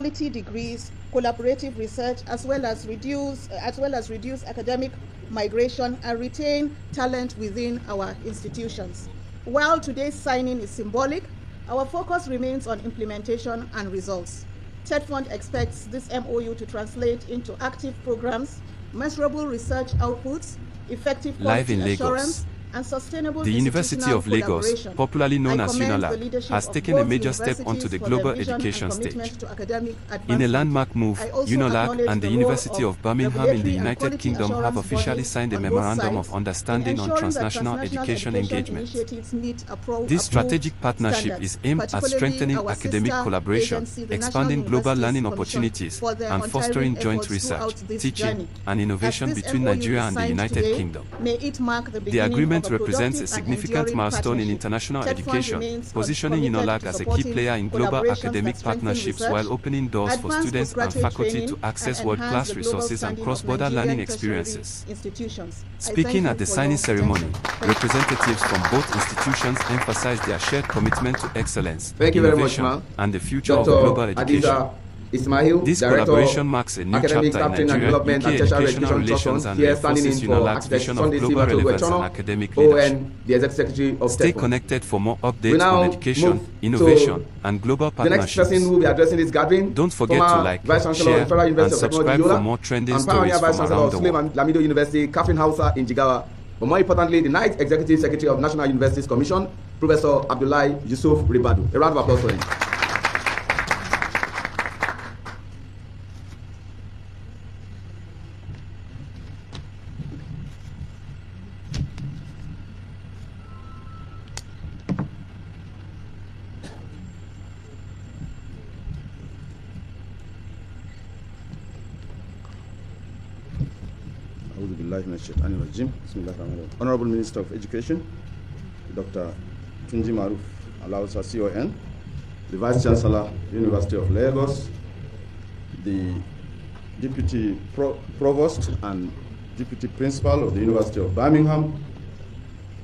quality degrees, collaborative research, as well as reduce academic migration and retain talent within our institutions. While today's signing is symbolic, our focus remains on implementation and results. TEDFund expects this MOU to translate into active programs, measurable research outputs, effective quality assurance, and sustainable the University of Lagos, popularly known as UNILAG, has taken a major step onto the global education stage. In a landmark move, UNILAG and the University of Birmingham in the United Kingdom have officially signed a Memorandum of Understanding on transnational education engagement. This strategic partnership is aimed at strengthening academic collaboration, expanding global learning opportunities, and fostering joint research, teaching, and innovation between Nigeria and the United Kingdom. The agreement represents a significant milestone in international education, positioning UNILAG as a key player in global academic partnerships while opening doors for students and faculty to access world-class resources and cross-border learning experiences. Speaking at the signing ceremony, representatives from both institutions emphasized their shared commitment to excellence, innovation, and the future of global education. This collaboration marks a new chapter in Nigeria-UK educational relations and reinforces UNILAG's vision of global relevance and academic leadership. Stay connected for more updates on education, innovation, and global partnerships. Don't forget to like, share, and subscribe for more trending stories from around the world. University, Catherine Hausa in Jigawa. But more importantly, the ninth Executive Secretary of National Universities Commission, Professor Abdullahi Yusuf Ribadu. A round of applause for him. Honorable Minister of Education, Dr. Tunji Maruf Alausa CON, the Vice Chancellor, University of Lagos, the Deputy Provost and Deputy Principal of the University of Birmingham,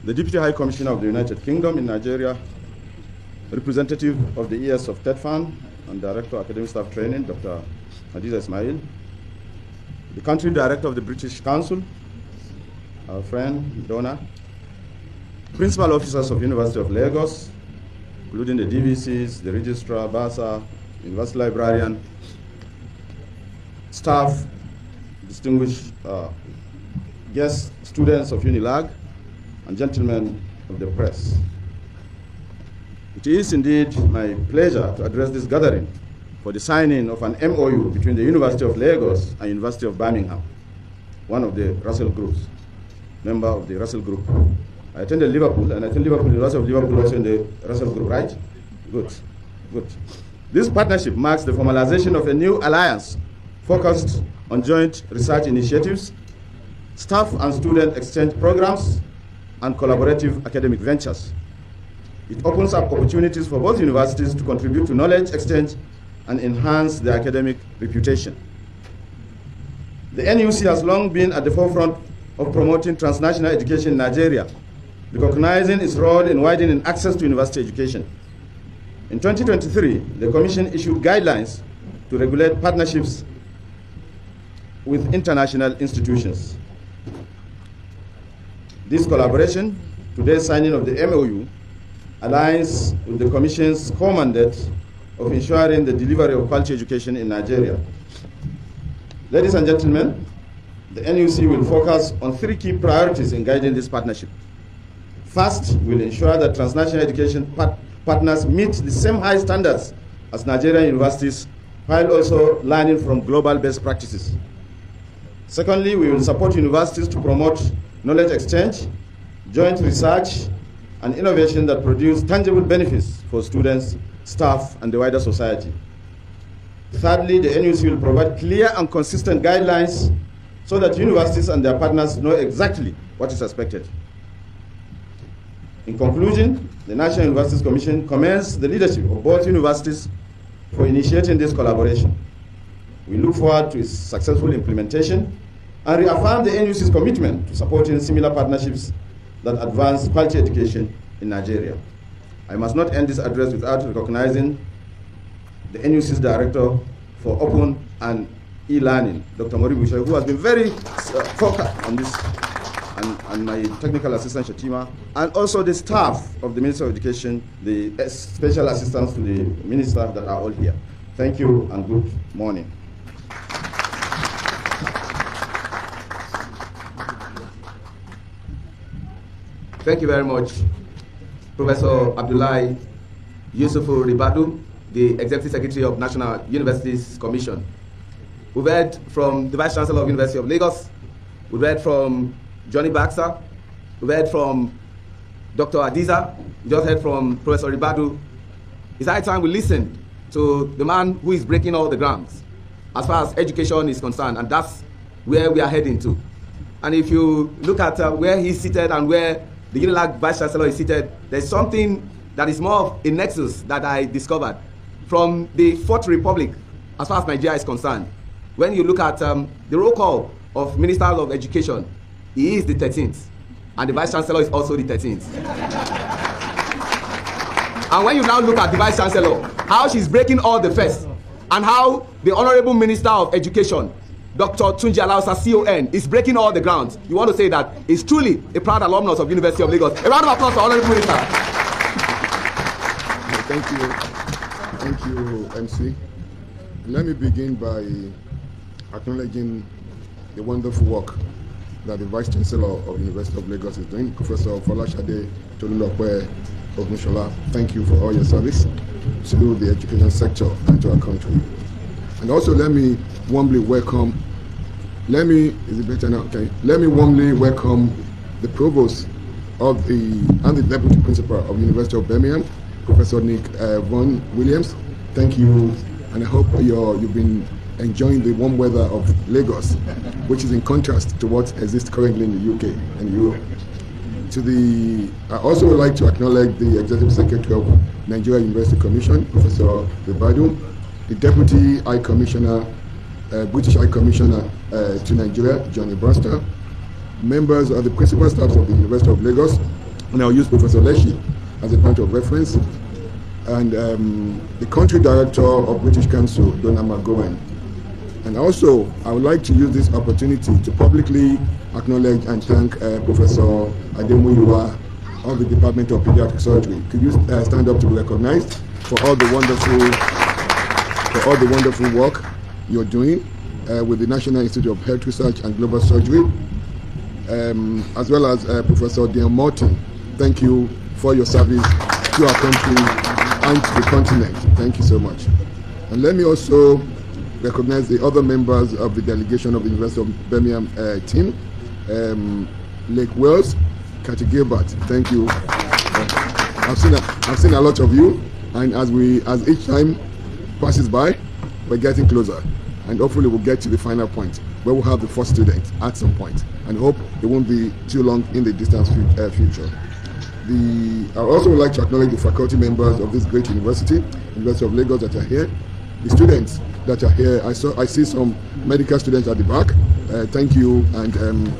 the Deputy High Commissioner of the United Kingdom in Nigeria, representative of the ES of TEDFund and Director of Academic Staff Training, Dr. Hadiza Ismail, the Country Director of the British Council, our friend Donna, Principal Officers of University of Lagos, including the DVCs, the Registrar, Bursar, University Librarian, staff, distinguished guest students of UNILAG, and gentlemen of the press. It is indeed my pleasure to address this gathering for the signing of an MOU between the University of Lagos and University of Birmingham, one of the Russell groups, member of the Russell group. I attended Liverpool, and I think Liverpool, the University of Liverpool also in the Russell group, right? Good, good. This partnership marks the formalization of a new alliance focused on joint research initiatives, staff and student exchange programs, and collaborative academic ventures. It opens up opportunities for both universities to contribute to knowledge exchange and enhance their academic reputation. The NUC has long been at the forefront of promoting transnational education in Nigeria, recognizing its role in widening access to university education. In 2023, the Commission issued guidelines to regulate partnerships with international institutions. This collaboration, today's signing of the MOU, aligns with the Commission's core mandate of ensuring the delivery of quality education in Nigeria. Ladies and gentlemen, the NUC will focus on three key priorities in guiding this partnership. First, we'll ensure that transnational education partners meet the same high standards as Nigerian universities while also learning from global best practices. Secondly, we will support universities to promote knowledge exchange, joint research, and innovation that produce tangible benefits for students, staff, and the wider society. Thirdly, the NUC will provide clear and consistent guidelines so that universities and their partners know exactly what is expected. In conclusion, the National Universities Commission commends the leadership of both universities for initiating this collaboration. We look forward to its successful implementation and reaffirm the NUC's commitment to supporting similar partnerships that advance quality education in Nigeria. I must not end this address without recognizing the NUC's Director for Open and E-Learning, Dr. Moribu, who has been very focused on this, and my technical assistant, Shatima, and also the staff of the Ministry of Education, the special assistants to the minister that are all here. Thank you and good morning. Thank you very much, Professor Abdullahi Yusufu Ribadu, the Executive Secretary of National Universities Commission. We've heard from the Vice Chancellor of University of Lagos. We've heard from Johnny Baxter. We've heard from Dr. Adiza. We just heard from Professor Ribadu. It's high time we listen to the man who is breaking all the grounds as far as education is concerned, and that's where we are heading to. And if you look at where he's seated and where the UNILAG Vice Chancellor is seated, there's something that is more of a nexus that I discovered from the Fourth Republic as far as Nigeria is concerned. When you look at the roll call of Minister of Education, he is the 13th, and the Vice Chancellor is also the 13th. And when you now look at the Vice Chancellor, how she's breaking all the first, and how the Honorable Minister of Education, Dr. Tunji Alausa, CON, is breaking all the grounds, you want to say that he's truly a proud alumnus of University of Lagos. A round of applause for Honorable Minister. Thank you. Thank you, MC. Let me begin by acknowledging the wonderful work that the Vice Chancellor of University of Lagos is doing, Professor Folashade Tolulokwe Ogunshola. Thank you for all your service to the education sector and to our country. And also let me warmly welcome, let me warmly welcome the Provost of and the Deputy Principal of University of Birmingham, Professor Nick Vaughan Williams. Thank you, and I hope you've been enjoying the warm weather of Lagos, which is in contrast to what exists currently in the UK and Europe. I also would like to acknowledge the Executive Secretary of Nigeria University Commission, Professor Ribadu, the Deputy High Commissioner, British High Commissioner to Nigeria, Johnny Baxter, members of the principal staff of the University of Lagos, and I'll use Professor Leshi as a point of reference, and the Country Director of British Council, Donna McGowan. And also, I would like to use this opportunity to publicly acknowledge and thank Professor Ademuyuwa of the Department of Pediatric Surgery. Could you stand up to be recognized for all the wonderful work you're doing with the National Institute of Health Research and Global Surgery, as well as Professor Dean Morton. Thank you for your service to our country and to the continent. Thank you so much. And let me also recognize the other members of the delegation of the University of Birmingham team. Lake Wells, Cathy Gilbert, thank you. I've seen a lot of you, and as each time passes by, we're getting closer, and hopefully we'll get to the final point where we'll have the first student at some point, and hope it won't be too long in the distant future. I also would like to acknowledge the faculty members of this great university, University of Lagos, that are here, the students that are here. I see some medical students at the back. Thank you, and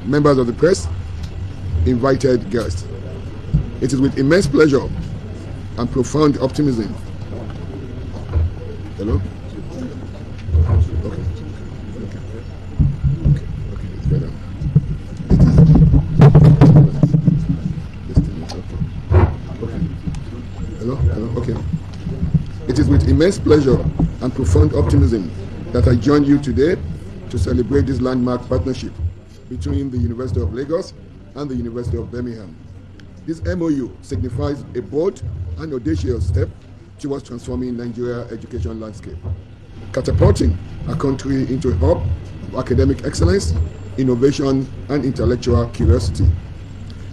members of the press, invited guests. It is with immense pleasure and profound optimism. Hello? Okay, it's better. Hello? Okay. It is with immense pleasure and profound optimism that I join you today to celebrate this landmark partnership between the University of Lagos and the University of Birmingham. This MOU signifies a bold and audacious step towards transforming Nigeria's education landscape, catapulting our country into a hub of academic excellence, innovation, and intellectual curiosity.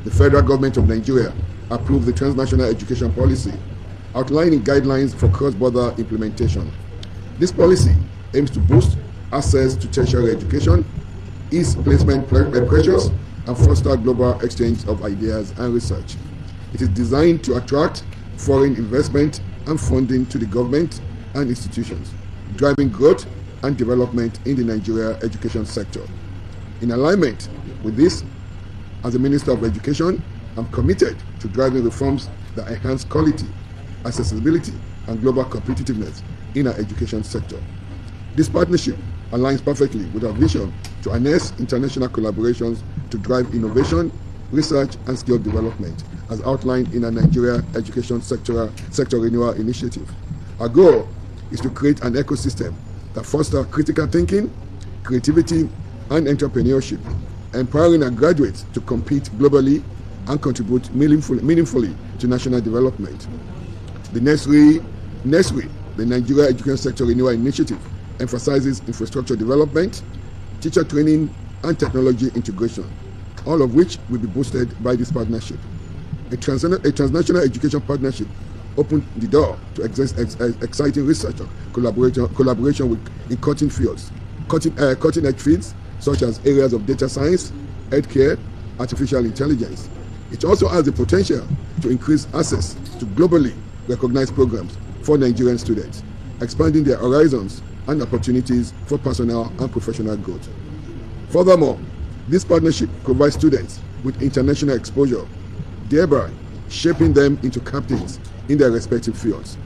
The federal government of Nigeria approved the transnational education policy, outlining guidelines for cross-border implementation. This policy aims to boost access to tertiary education, ease placement pressures, and foster global exchange of ideas and research. It is designed to attract foreign investment and funding to the government and institutions, driving growth and development in the Nigeria education sector. In alignment with this, as the Minister of Education, I'm committed to driving reforms that enhance quality, accessibility, and global competitiveness in our education sector. This partnership aligns perfectly with our vision to harness international collaborations to drive innovation, research, and skill development, as outlined in our Nigeria Education Sector Renewal Initiative. Our goal is to create an ecosystem that fosters critical thinking, creativity, and entrepreneurship, empowering our graduates to compete globally and contribute meaningfully to national development. The NESRI, the Nigeria Education Sector Renewal Initiative, emphasizes infrastructure development, teacher training, and technology integration, all of which will be boosted by this partnership. A transnational education partnership opened the door to exciting research collaboration in cutting-edge fields such as areas of data science, healthcare, artificial intelligence. It also has the potential to increase access to globally recognized programs for Nigerian students, expanding their horizons and opportunities for personal and professional growth. Furthermore, this partnership provides students with international exposure, thereby shaping them into captains in their respective fields.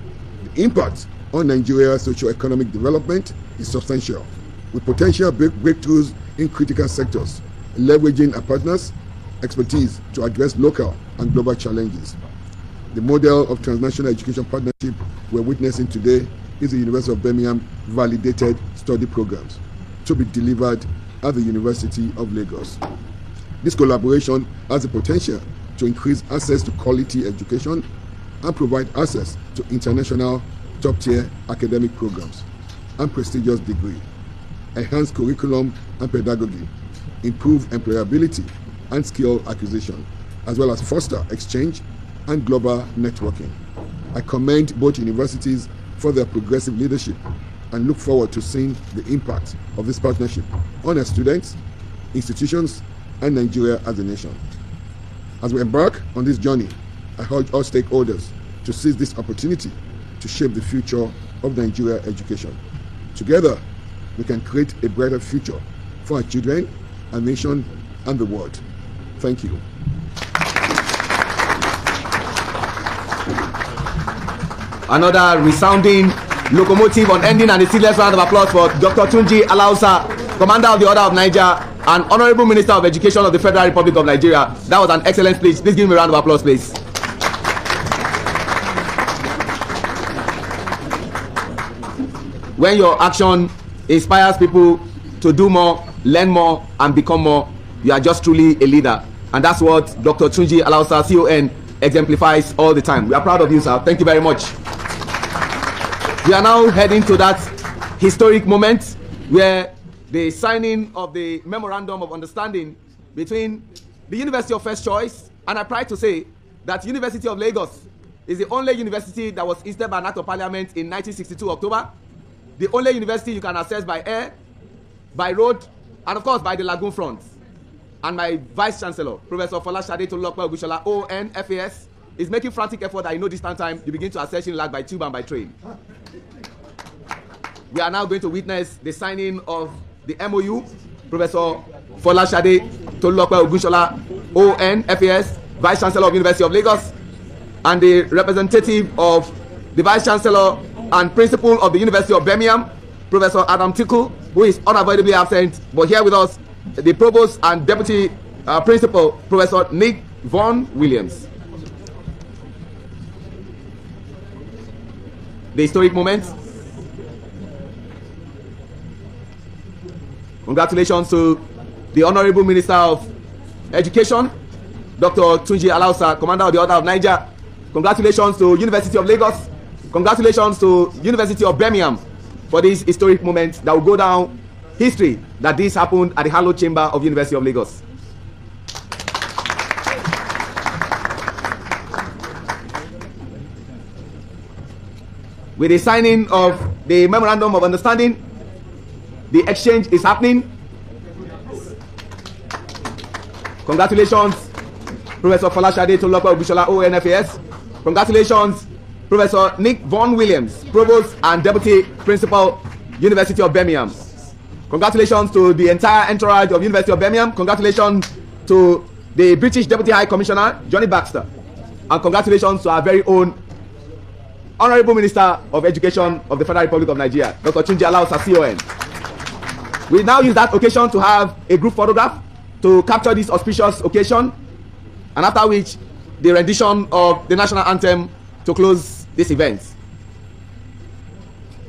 The impact on Nigeria's socio-economic development is substantial, with potential breakthroughs in critical sectors, leveraging our partners' expertise to address local and global challenges. The model of transnational education partnership we're witnessing today is the University of Birmingham validated study programs to be delivered at the University of Lagos. This collaboration has the potential to increase access to quality education and provide access to international top-tier academic programs and prestigious degree, enhance curriculum and pedagogy, improve employability and skill acquisition, as well as foster exchange and global networking. I commend both universities for their progressive leadership and look forward to seeing the impact of this partnership on our students, institutions, and Nigeria as a nation. As we embark on this journey, I urge all stakeholders to seize this opportunity to shape the future of Nigeria education. Together, we can create a brighter future for our children, our nation, and the world. Thank you. Another resounding locomotive on ending, and a serious round of applause for Dr. Tunji Alausa, Commander of the Order of Niger and Honorable Minister of Education of the Federal Republic of Nigeria. That was an excellent speech. Please give me a round of applause, please. When your action inspires people to do more, learn more, and become more, you are just truly a leader. And that's what Dr. Tunji Alausa, CON, exemplifies all the time. We are proud of you, sir. Thank you very much. We are now heading to that historic moment where the signing of the Memorandum of Understanding between the University of First Choice, and I pride to say that University of Lagos is the only university that was instituted by an Act of Parliament in 1962 October, the only university you can access by air, by road, and of course by the lagoon front. And my Vice Chancellor, Professor Folashade Tolulope Ogushola, ONFAS, is making frantic effort that in no distant time you begin to access UNILAG by tube and by train. We are now going to witness the signing of the MOU. Professor Folashade Tolulope Ogushola, ONFAS, Vice Chancellor of University of Lagos, and the representative of the Vice Chancellor and Principal of the University of Birmingham, Professor Adam Tiku, who is unavoidably absent, but here with us, the Provost and Deputy Principal, Professor Nick Vaughan Williams. The historic moment. Congratulations to the Honorable Minister of Education, Dr. Tunji Alausa, Commander of the Order of Niger. Congratulations to University of Lagos. Congratulations to University of Birmingham for this historic moment that will go down history, that this happened at the hallowed chamber of University of Lagos. With the signing of the Memorandum of Understanding, the exchange is happening. Congratulations, Professor Folashade Tolulope Ogushola, ONFAS. Congratulations, Professor Nick Vaughan Williams, Provost and Deputy Principal, University of Birmingham. Congratulations to the entire entourage of University of Birmingham. Congratulations to the British Deputy High Commissioner, Johnny Baxter. And congratulations to our very own Honorable Minister of Education of the Federal Republic of Nigeria, Dr. Tunji Alausa, CON. We now use that occasion to have a group photograph to capture this auspicious occasion, and after which the rendition of the national anthem to close this event.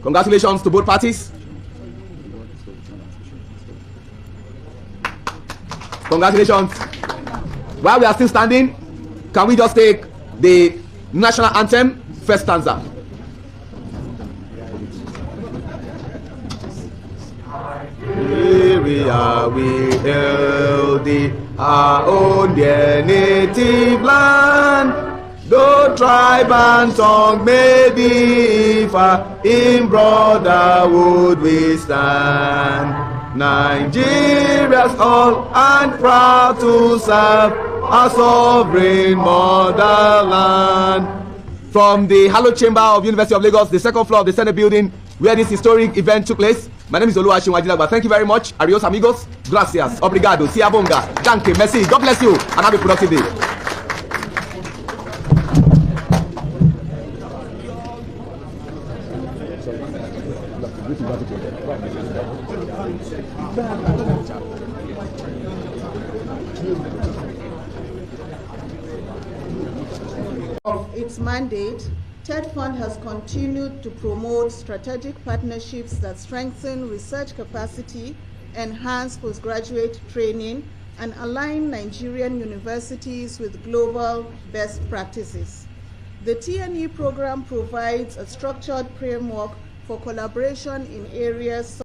Congratulations to both parties. Congratulations. While we are still standing, can we just take the national anthem, first stanza? Here we are, we hail thee, our own dear native land. Though tribe and tongue may differ, in brotherhood we stand. Nigeria's all and proud to serve our sovereign motherland. From the hallowed chamber of University of Lagos, the second floor of the Senate building, where this historic event took place, my name is Oluwaseun Ajilagba. Thank you very much. Adios amigos. Gracias. Obrigado. Siabonga. Danke. Merci. God bless you. And have a productive day. Of its mandate, TED Fund has continued to promote strategic partnerships that strengthen research capacity, enhance postgraduate training, and align Nigerian universities with global best practices. The TNE program provides a structured framework for collaboration in areas